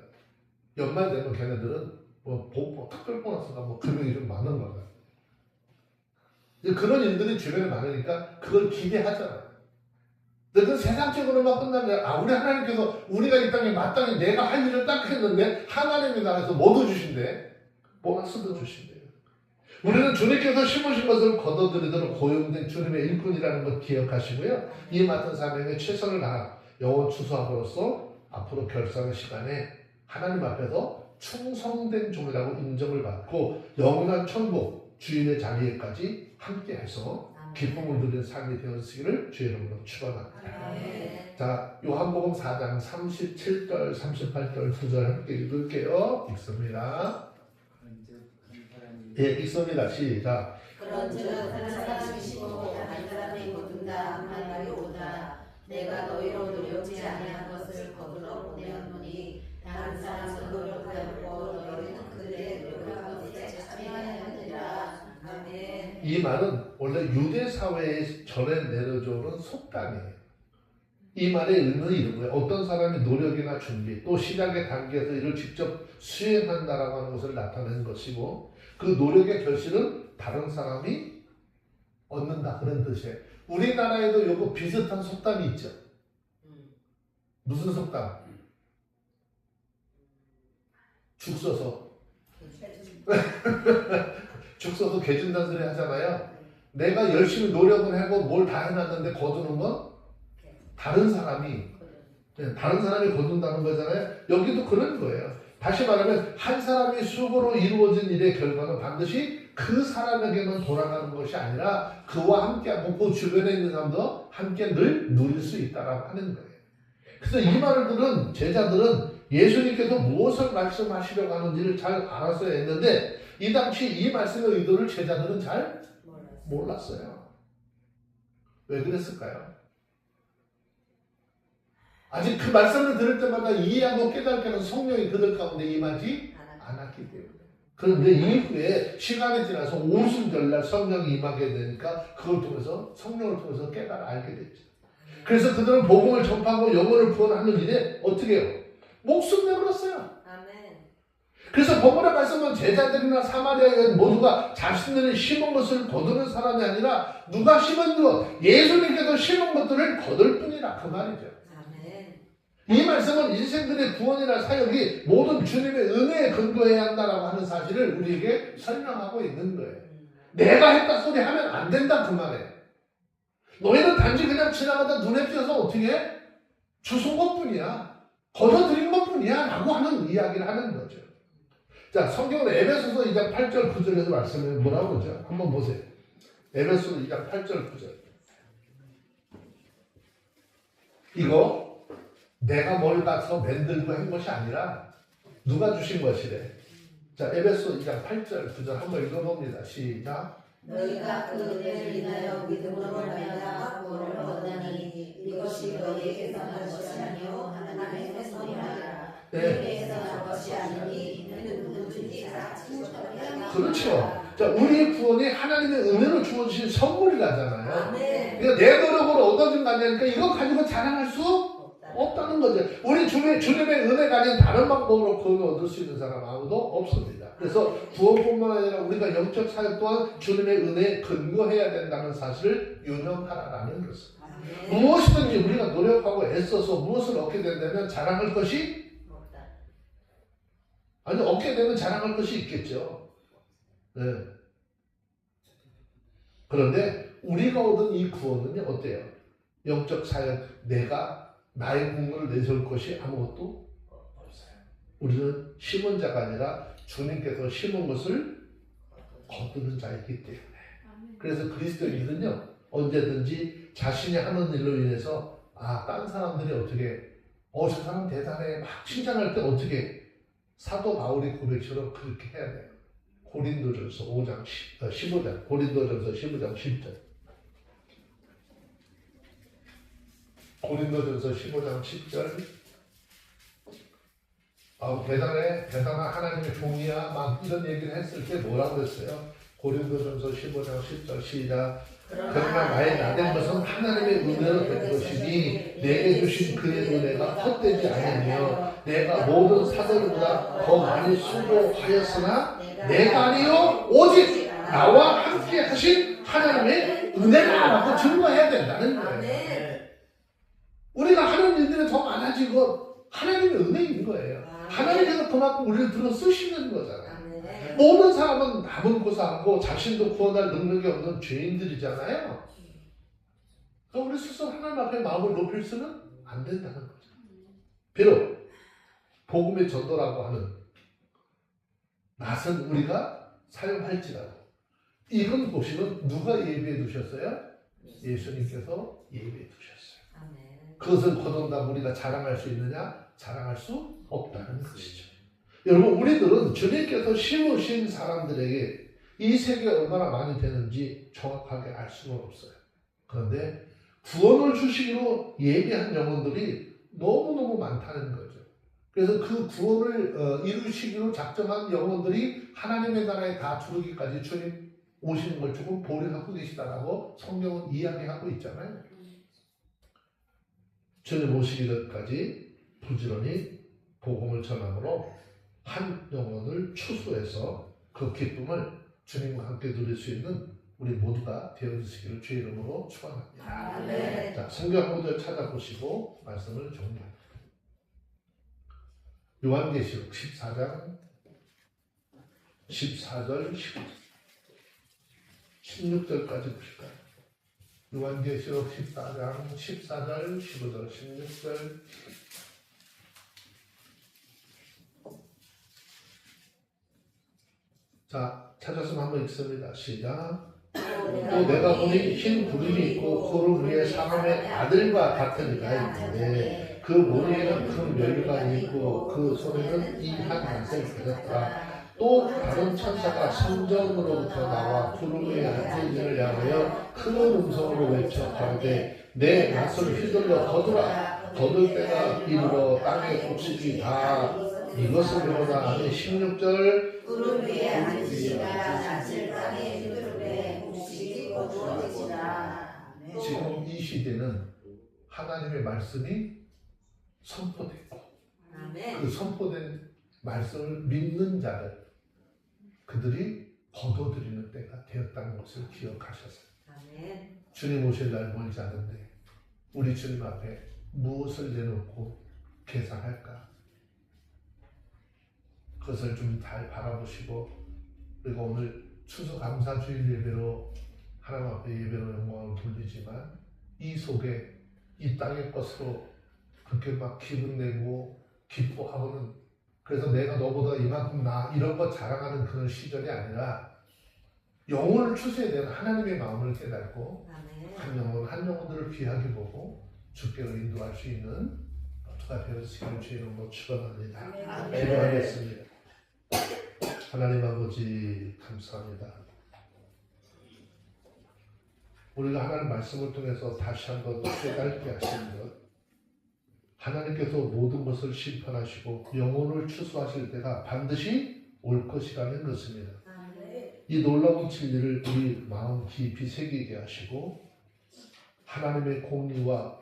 연말 되면 걔네들은 뭐 특별 보너스가 뭐 금액이 좀 많은 거야. 이제 그런 일들이 주변에 많으니까 그걸 기대하잖아요. 근데 그 세상적으로만 끝나면 우리 하나님께서 우리가 이 땅에 마땅히 내가 할 일을 딱 했는데 하나님이 나라에서 뭐도 주신대? 보너스도 주신대요. 우리는 주님께서 심으신 것을 거둬들이도록 고용된 주님의 일꾼이라는 것 기억하시고요. 이 맡은 사명에 최선을 다한 영혼 추수함으로써 앞으로 결산의 시간에 하나님 앞에서 충성된 종이라고 인정을 받고 영원한 천국 주인의 자리에까지 함께해서 기쁨을 누리는 삶이 되었으기를 주의 이름으로 축원합니다. 아멘. 자, 요한복음 4장 37절, 38절, 9절 함께 읽을게요. 읽습니다. 예, 읽습니다. 시작. 그런즉 한 사람이 심고 한 사람이 거둔다 한 말이 오다. 내가 너희로 노력지 아니한 것을 거두러 보내었노니 다른 사람은 노력하였고 너희는 그들의 노력한 것에 참여하야 하느니라. 아멘. 이 말은 원래 유대 사회에 전해 내려져오는 속담이에요. 이 말의 의미는 이런 거예요. 어떤 사람이 노력이나 준비, 또 시작의 단계에서 이를 직접 수행한다라고 하는 것을 나타내는 것이고 그 노력의 결실은 다른 사람이 얻는다 그런 뜻이에요. 우리나라에도 요거 비슷한 속담이 있죠. 무슨 속담? 죽 써서 죽 써서 개준다는 소리 하잖아요. 내가 열심히 노력을 하고 뭘 다 해놨는데 거두는 건 다른 사람이 거둔다는 거잖아요. 여기도 그런 거예요. 다시 말하면 한 사람이 수고로 이루어진 일의 결과는 반드시 그 사람에게만 돌아가는 것이 아니라 그와 함께하고 그 주변에 있는 사람도 함께 늘 누릴 수 있다라고 하는 거예요. 그래서 이 말을 들은 제자들은 예수님께서 무엇을 말씀하시려고 하는지를 잘 알았어야 했는데 이 당시 이 말씀의 의도를 제자들은 잘 몰랐어요. 왜 그랬을까요? 아직 그 말씀을 들을 때마다 이해하고 깨닫게 하는 성령이 그들 가운데 임하지 않았기 때문에. 그런데 이후에 시간이 지나서 오순절날 성령이 임하게 되니까 그걸 통해서 성령을 통해서 깨달아 알게 됐죠. 그래서 그들은 복음을 전파하고 영혼을 구원하는 일에 어떻게 해요? 목숨 내버렸어요. 그래서 본문의 말씀은 제자들이나 사마리아 여인 모두가 자신들이 심은 것을 거두는 사람이 아니라 누가 심은 것, 예수님께서 심은 것들을 거둘 뿐이라 그 말이죠. 이 말씀은 인생들의 구원이나 사역이 모든 주님의 은혜에 근거해야 한다라고 하는 사실을 우리에게 설명하고 있는 거예요. 내가 했다 소리 하면 안 된다 그 말이에요. 너희는 단지 그냥 지나가다 눈에 띄어서 어떻게 해? 주운 것뿐이야. 거둬들인 것뿐이야 라고 하는 이야기를 하는 거죠. 자, 성경은 에베소서 2장 8절 9절에서 말씀을 뭐라고 그러죠? 한번 보세요. 에베소서 2장 8절 9절. 이거 내가 뭘 가서 만들고 한 것이 아니라 누가 주신 것이래. 자, 에베소 2장 8절 9절 한번 읽어봅니다. 시작. 너희가 그 은혜를 인하여 믿음으로 말미암아 구원을 얻으니 이것이 너희에게서 난 것이 아니요 하나님의 선이라. 너희에게서 난 것이 아니니 이는 누구든지 다 친구처럼. 그렇죠. 자, 우리의 구원이 하나님의 은혜로 주어진 선물이라잖아요. 그러니까 내 노력으로 얻어진 거 아니니까 이거 가지고 자랑할 수 없다는 거죠. 우리 주님의 은혜가 아닌 다른 방법으로 구원을 얻을 수 있는 사람 아무도 없습니다. 그래서 구원뿐만 아니라 우리가 영적 사역 또한 주님의 은혜에 근거해야 된다는 사실을 유념하라는 것입니다. 무엇이든지 우리가 노력하고 애써서 무엇을 얻게 된다면 자랑할 것이 아니 얻게 되면 자랑할 것이 있겠죠. 네. 그런데 우리가 얻은 이 구원은 어때요? 영적 사역 내가 나의 공로를 내세울 것이 아무것도 없어요. 우리는 심은 자가 아니라 주님께서 심은 것을 거두는 자이기 때문에. 그래서 그리스도인들은요 언제든지 자신이 하는 일로 인해서 딴 사람들이 어떻게 저 사람 대단해 막 칭찬할 때 어떻게 사도 바울이 고백처럼 그렇게 해야 돼요. 고린도전서 5장 15장 고린도전서 15장 10절 고린도전서 15장 10절 대단한 하나님의 종이야 막 이런 얘기를 했을 때 뭐라고 그랬어요? 고린도전서 15장 10절 시작. 그러나 나의 나된 것은 하나님의 은혜로 된 것이니 내게 주신 그의 은혜가 헛되지 않으며 내가 모든 사도들보다 더 많이 수고하였으나 내가 아니요 오직 나와 함께 하신 하나님의 은혜라고 증거해야 된다는 거예요. 우리가 하는 일들이 더 많아지고 하나님의 은혜인 거예요. 하나님께서 그만큼 우리를 들어 쓰시는 거잖아요. 모든 사람은 남은 고사하고 자신도 구원할 능력이 없는 죄인들이잖아요. 그러니까 우리 스스로 하나님 앞에 마음을 높일 수는 안 된다는 거죠. 비록 복음의 전도라고 하는 낯은 우리가 사용할지라도 이건 보시면 누가 예비해 두셨어요? 예수님께서 예비해 두셨어요. 그것을 거둔다고 우리가 자랑할 수 있느냐? 자랑할 수 없다는 것이죠. 여러분 우리들은 주님께서 심으신 사람들에게 이 세계가 얼마나 많이 되는지 정확하게 알 수는 없어요. 그런데 구원을 주시기로 예비한 영혼들이 너무너무 많다는 거죠. 그래서 그 구원을 이루시기로 작정한 영혼들이 하나님의 나라에 다 두르기까지 주님 오시는 걸 조금 보류하고 계시다라고 성경은 이야기하고 있잖아요. 주님 오시기 전까지 부지런히 복음을 전함으로 한 영혼을 추수해서 그 기쁨을 주님과 함께 누릴 수 있는 우리 모두가 되어주시기를 주의 이름으로 축원합니다. 네. 자, 성경 한 구절 찾아보시고 말씀을 정리합니다. 요한계시록 14장 14절 16절까지 보실까요? 요한계시록 14장 14절 15절 16절 자, 찾았으면 한번 읽습니다. 시작. 또 내가 보니 흰 구름이 있고 구름 위에 사람의 아들과 같은 이가 있는데 그 머리에는 큰 멸류가 있고 그 손에는 이한 낫을 가졌다. 또 다른 천사가 성전으로부터 나와 구름 위에 앉은 이를 향하여 큰 음성으로 외쳐 가로되 내 낯을 휘둘러 거둘 때가 이르러 땅의 곡식이 다 이것으로다. 아니 16절 구름 위에 앉으시다가 낯을 땅에 휘두르되 곡식이 거두어지리라. 지금 이 시대는 하나님의 말씀이 선포됐고 아멘. 그 선포된 말씀을 믿는 자들 그들이 거둬들이는 때가 되었다는 것을 기억하셔서 아멘. 주님 오실 날 멀지 않은데 우리 주님 앞에 무엇을 내놓고 계산할까? 그것을 좀 잘 바라보시고 그리고 오늘 추수감사주일 예배로 하나님 앞에 예배로 영광을 돌리지만 이 속에 이 땅의 것으로 그렇게 막 기분 내고 기뻐하고는 그래서 내가 너보다 이만큼 나 이런 거 자랑하는 그런 시절이 아니라 영혼을 추수해야 되는 하나님의 마음을 깨닫고 아멘. 한 영혼들을 귀하게 보고 주께로 인도할 수 있는 주가 되었으기를 주의 이름으로 축원합니다. 아멘. 기도하겠습니다. 하나님 아버지 감사합니다. 우리가 하나님 말씀을 통해서 다시 한번 깨닫게 하시는 것 하나님께서 모든 것을 심판하시고 영혼을 추수하실 때가 반드시 올 것이라는 것입니다. 아멘. 이 놀라운 진리를 우리 마음 깊이 새기게 하시고 하나님의 공의와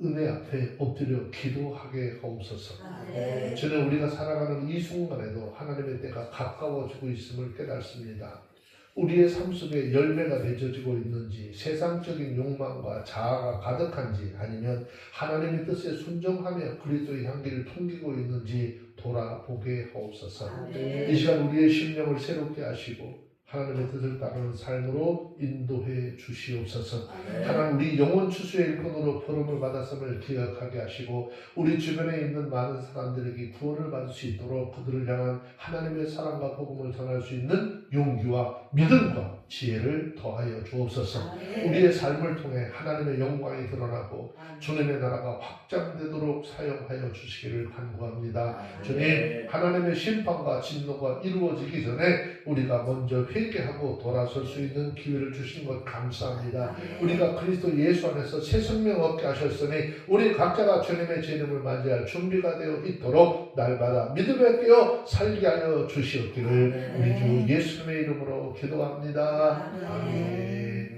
은혜 앞에 엎드려 기도하게 하옵소서. 아멘. 저는 우리가 살아가는 이 순간에도 하나님의 때가 가까워지고 있음을 깨닫습니다. 우리의 삶 속에 열매가 맺어지고 있는지 세상적인 욕망과 자아가 가득한지 아니면 하나님의 뜻에 순종하며 그리스도의 향기를 풍기고 있는지 돌아보게 하옵소서. 아멘. 이 시간 우리의 심령을 새롭게 하시고 하나님의 뜻을 따르는 삶으로 인도해 주시옵소서. 하나님 우리 영혼 추수의 일꾼으로 부름을 받았음을 기억하게 하시고 우리 주변에 있는 많은 사람들에게 구원을 받을 수 있도록 그들을 향한 하나님의 사랑과 복음을 전할 수 있는 용기와 믿음과 지혜를 더하여 주옵소서. 아멘. 우리의 삶을 통해 하나님의 영광이 드러나고 주님의 나라가 확장되도록 사용하여 주시기를 간구합니다. 주님 하나님의 심판과 진노가 이루어지기 전에 우리가 먼저 회개하고 돌아설 수 있는 기회를 주신 것 감사합니다. 우리가 그리스도 예수 안에서 새 생명 얻게 하셨으니 우리 각자가 주님의 재림을 맞이할 준비가 되어 있도록 날마다 믿음에 깨어 살게 하여 주시옵기를 우리 주 예수님의 이름으로 기도합니다. 아멘.